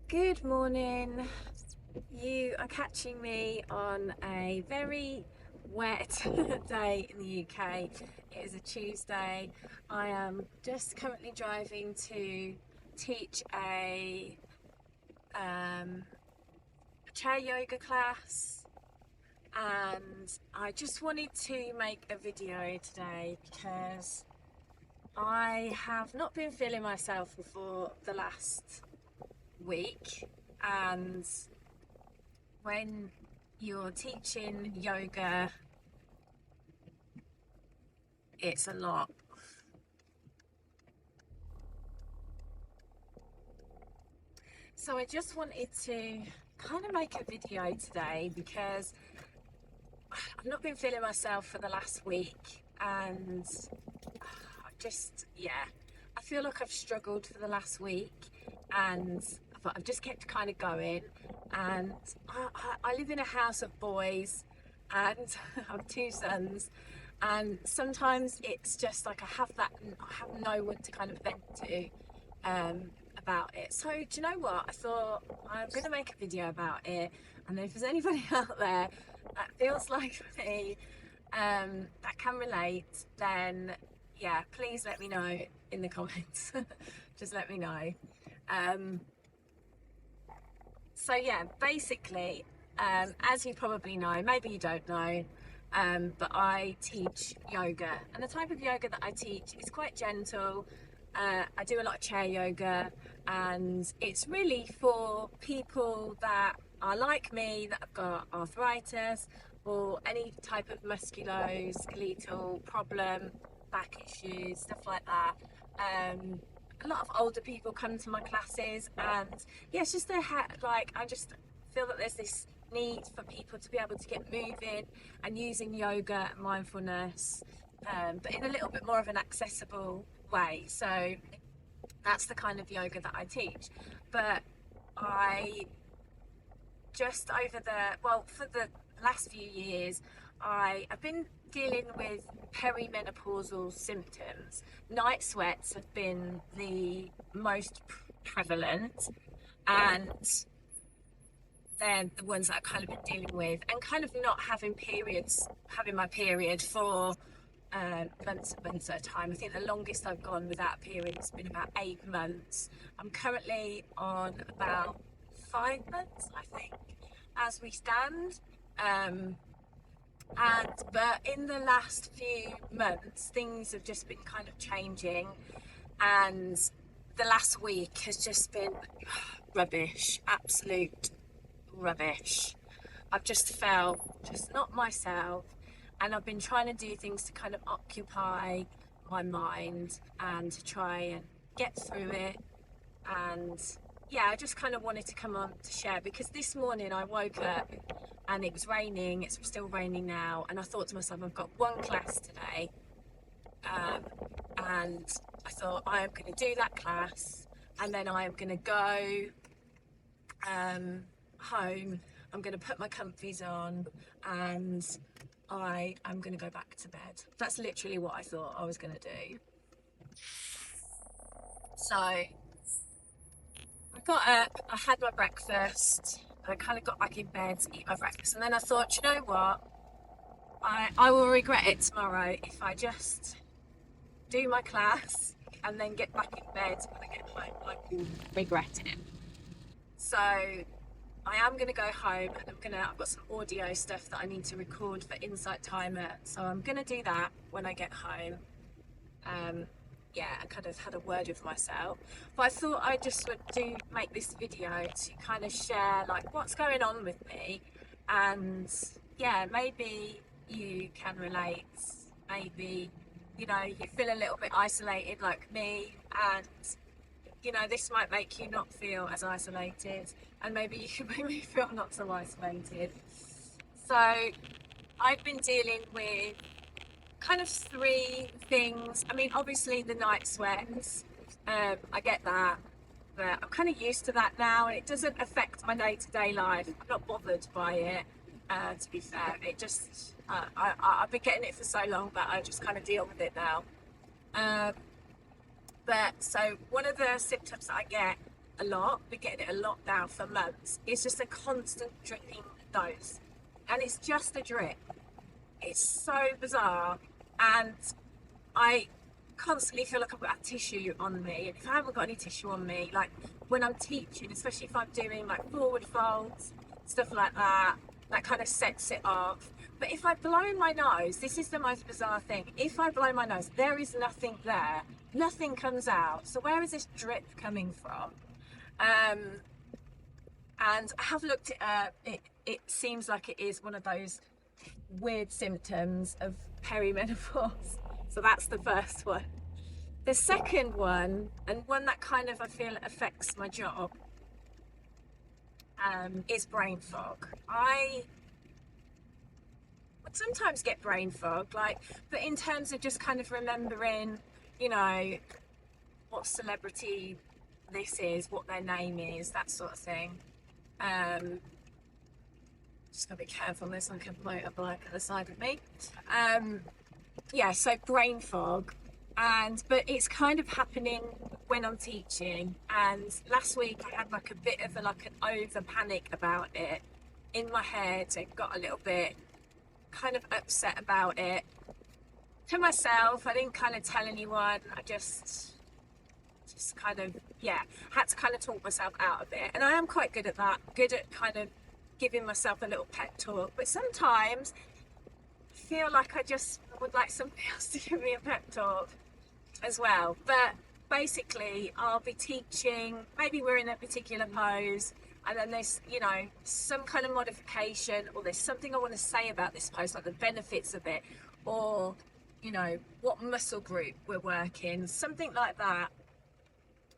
Good morning. You are catching me on a very wet day in the UK. It is a Tuesday. I am just currently driving to teach a chair yoga class, and I just wanted to make a video today because I have not been feeling myself for the last week, and when you're teaching yoga, it's a lot. So I just wanted to kind of make a video today because I've not been feeling myself for the last week, and I feel like I've struggled for the last week, but I've just kept kind of going. And I live in a house of boys, and I have two sons, and sometimes it's just like I have no one to kind of vent to about it. So do you know what? I thought I'm going to make a video about it, and if there's anybody out there that feels like me, that can relate, then yeah, please let me know in the comments. Just let me know. Um, so yeah, basically, as you probably know, maybe you don't know, but I teach yoga, and the type of yoga that I teach is quite gentle. I do a lot of chair yoga, and it's really for people that are like me, that have got arthritis or any type of musculoskeletal problem, back issues, stuff like that. A lot of older people come to my classes, and yeah, it's just I just feel that there's this need for people to be able to get moving and using yoga and mindfulness, but in a little bit more of an accessible way. So that's the kind of yoga that I teach. But I just for the last few years, I have been dealing with perimenopausal symptoms. Night sweats have been the most prevalent, and they're the ones that I've kind of been dealing with, and kind of not having my period for months and months at a time. I think the longest I've gone without a period has been about 8 months. I'm currently on about 5 months, I think, as we stand. But in the last few months, things have just been kind of changing, and the last week has just been rubbish, absolute rubbish. I've just felt just not myself, and I've been trying to do things to kind of occupy my mind and to try and get through it. And yeah, I just kind of wanted to come on to share, because this morning I woke up and it was raining. It's still raining now, and I thought to myself, I've got one class today, and I thought I am going to do that class, and then I am going to go home. I'm going to put my comfies on, and I'm going to go back to bed. That's literally what I thought I was going to do. So I got up, I had my breakfast, I kind of got back in bed to eat my breakfast, and then I thought, you know what, I will regret it tomorrow if I just do my class and then get back in bed when I get home. I will regret it. So I am going to go home, and I've got some audio stuff that I need to record for Insight Timer, so I'm going to do that when I get home. I kind of had a word with myself, but I thought I just would make this video to kind of share like what's going on with me, and yeah, maybe you can relate. Maybe you feel a little bit isolated like me, and this might make you not feel as isolated, and maybe you can make me feel not so isolated. So I've been dealing with kind of three things. I mean, obviously the night sweats, I get that, but I'm kind of used to that now, and it doesn't affect my day-to-day life. I'm not bothered by it, to be fair. It just, I've been getting it for so long that I just kind of deal with it now. But so one of the symptoms that I get a lot, been getting it a lot now for months. It's just a constant dripping dose, and it's just a drip. It's so bizarre, and I constantly feel like I've got a tissue on me, and if I haven't got any tissue on me, like when I'm teaching, especially if I'm doing like forward folds, stuff like that, that kind of sets it off. But if I blow my nose, this is the most bizarre thing, if I blow my nose, there is nothing there, nothing comes out. So where is this drip coming from? And I have looked it up. It seems like it is one of those weird symptoms of perimenopause. So that's the first one. The second one, and one that kind of I feel affects my job, is brain fog. I would sometimes get brain fog, but in terms of just kind of remembering, what celebrity this is, what their name is, that sort of thing. Just gotta be careful, there's like a motorbike at the side of me. So brain fog, but it's kind of happening when I'm teaching. And last week I had like a bit of an over panic about it in my head. I got a little bit kind of upset about it to myself. I didn't kind of tell anyone. I just kind of had to kind of talk myself out of it. And I am quite good at that, good at kind of giving myself a little pep talk. But sometimes I feel like I just would like somebody else to give me a pep talk as well. But basically I'll be teaching, maybe we're in a particular pose, and then there's some kind of modification, or there's something I want to say about this pose, like the benefits of it, or what muscle group we're working, something like that.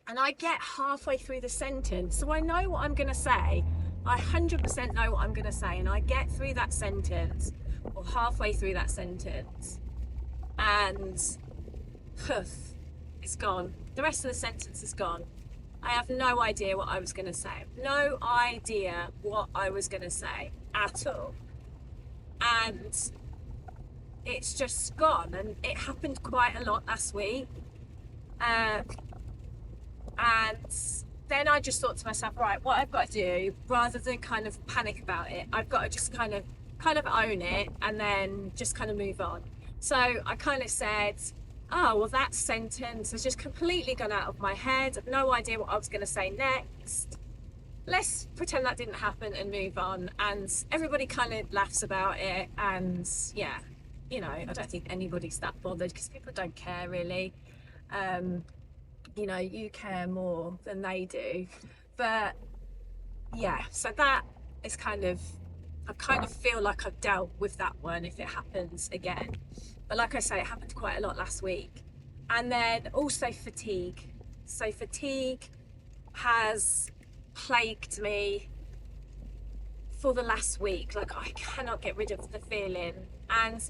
And I get halfway through the sentence, so I know what I'm going to say. I 100% know what I'm going to say, and I get through that sentence, or halfway through that sentence, and poof, it's gone. The rest of the sentence is gone. I have no idea what I was going to say. No idea what I was going to say at all. And it's just gone. And it happened quite a lot last week. And then I just thought to myself, right, what I've got to do, rather than kind of panic about it, I've got to just kind of own it, and then just kind of move on. So I kind of said, oh, well, that sentence has just completely gone out of my head. I've no idea what I was going to say next. Let's pretend that didn't happen and move on. And everybody kind of laughs about it. And I don't think anybody's that bothered, because people don't care really. You care more than they do. But so that is I kind of feel like I've dealt with that one if it happens again. But like I say, it happened quite a lot last week. And then also fatigue. So fatigue has plagued me for the last week. Like, I cannot get rid of the feeling. And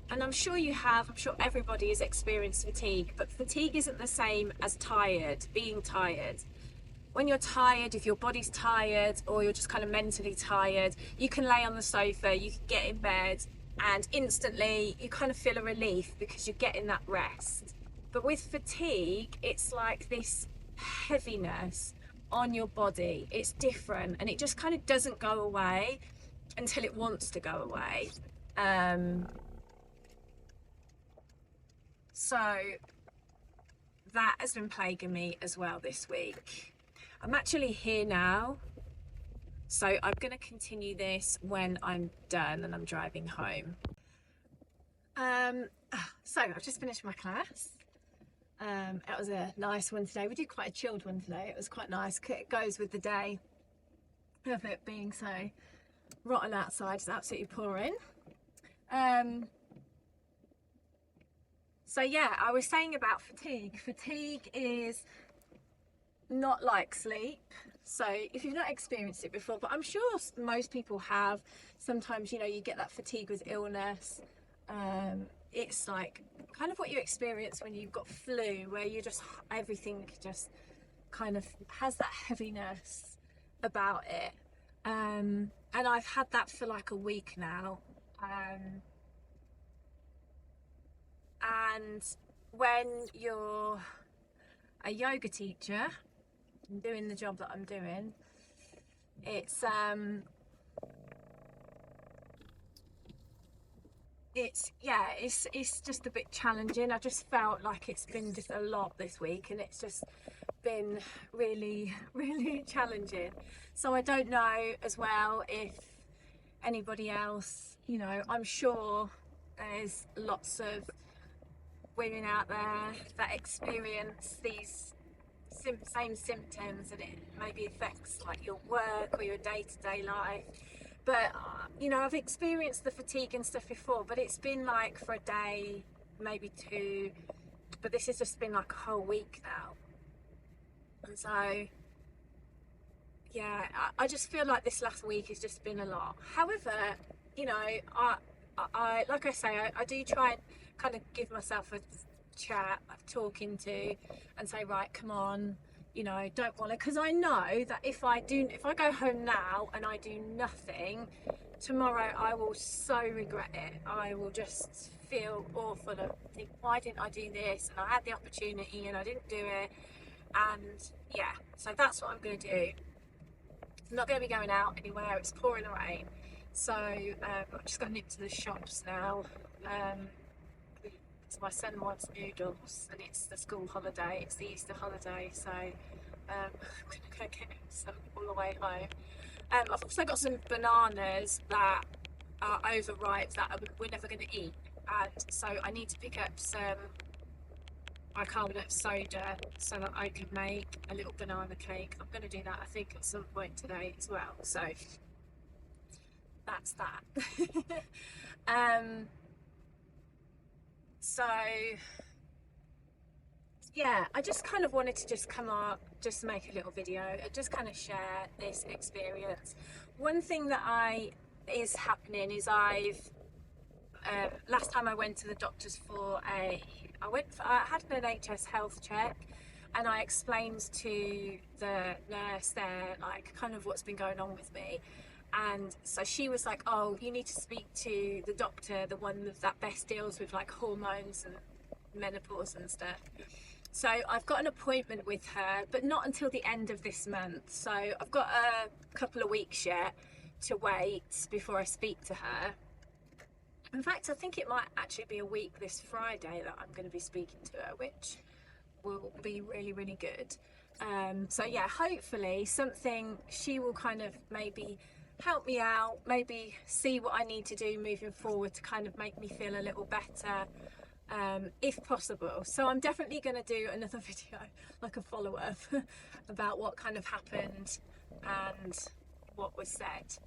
I'm sure you have, I'm sure everybody has experienced fatigue, but fatigue isn't the same as being tired. When you're tired, if your body's tired, or you're just kind of mentally tired, you can lay on the sofa, you can get in bed, and instantly you kind of feel a relief because you're getting that rest. But with fatigue, it's like this heaviness on your body. It's different, and it just kind of doesn't go away until it wants to go away. So that has been plaguing me as well this week. I'm actually here now, so I'm going to continue this when I'm done and I'm driving home. So I've just finished my class. It was a nice one today. We did quite a chilled one today. It was quite nice. It goes with the day of it being so rotten outside. It's absolutely pouring. So I was saying about fatigue. Fatigue is not like sleep. So if you've not experienced it before, but I'm sure most people have, sometimes you get that fatigue with illness. It's like kind of what you experience when you've got flu, where everything just kind of has that heaviness about it. And I've had that for like a week now. And when you're a yoga teacher, and doing the job that I'm doing, it's just a bit challenging. I just felt like it's been just a lot this week, and it's just been really really challenging. So I don't know as well if anybody else, you know, I'm sure there's lots of women out there that experience these same symptoms, and it maybe affects like your work or your day-to-day life. But you know, I've experienced the fatigue and stuff before, but it's been like for a day, maybe two, but this has just been like a whole week now. And so yeah, I just feel like this last week has just been a lot. However, you know, I like I say, I do try and kind of give myself a chat, like talking to, and say, right, come on, you know, don't want to, because I know that if I go home now and I do nothing, tomorrow I will so regret it. I will just feel awful and think, why didn't I do this? And I had the opportunity and I didn't do it. And yeah, so that's what I'm going to do. I'm not going to be going out anywhere. It's pouring rain, so I'm just going to nip to the shops now. My son wants noodles, and it's the school holiday, it's the Easter holiday, so I'm going to go get him some on the way home. I've also got some bananas that are overripe that we're never going to eat, and so I need to pick up some bicarbonate soda so that I can make a little banana cake. I'm going to do that, I think, at some point today as well, so that's that. So yeah, I just kind of wanted to just come up, just make a little video and just kind of share this experience. One thing that is happening is last time I went to the doctors for I had an NHS health check, and I explained to the nurse there like kind of what's been going on with me. And so she was like, oh, you need to speak to the doctor, the one that best deals with like hormones and menopause and stuff. So I've got an appointment with her, but not until the end of this month. So I've got a couple of weeks yet to wait before I speak to her. In fact, I think it might actually be a week this Friday that I'm going to be speaking to her, which will be really, really good. So yeah, hopefully she will kind of maybe help me out, maybe see what I need to do moving forward to kind of make me feel a little better, if possible. So I'm definitely going to do another video, like a follow-up about what kind of happened and what was said.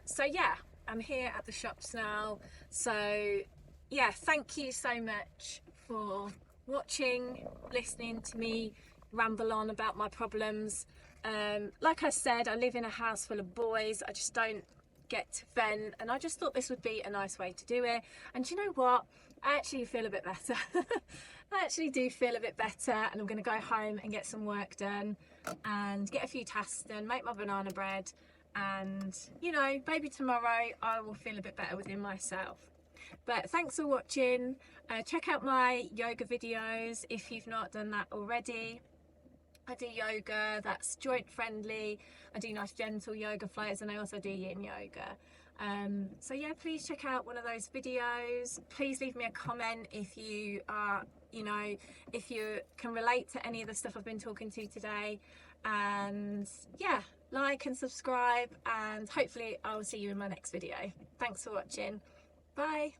So yeah, I'm here at the shops now. So yeah, thank you so much for watching, listening to me ramble on about my problems. Like I said, I live in a house full of boys. I just don't get to vent, and I just thought this would be a nice way to do it. And do you know what? I actually feel a bit better. I actually do feel a bit better, and I'm going to go home and get some work done and get a few tasks done, make my banana bread, and you know, maybe tomorrow I will feel a bit better within myself. But thanks for watching. Check out my yoga videos if you've not done that already. I do yoga that's joint friendly. I do nice gentle yoga flows, and I also do yin yoga. So yeah, please check out one of those videos. Please leave me a comment if you are, you know, if you can relate to any of the stuff I've been talking to today. And yeah, like and subscribe, and hopefully I'll see you in my next video. Thanks for watching. Bye.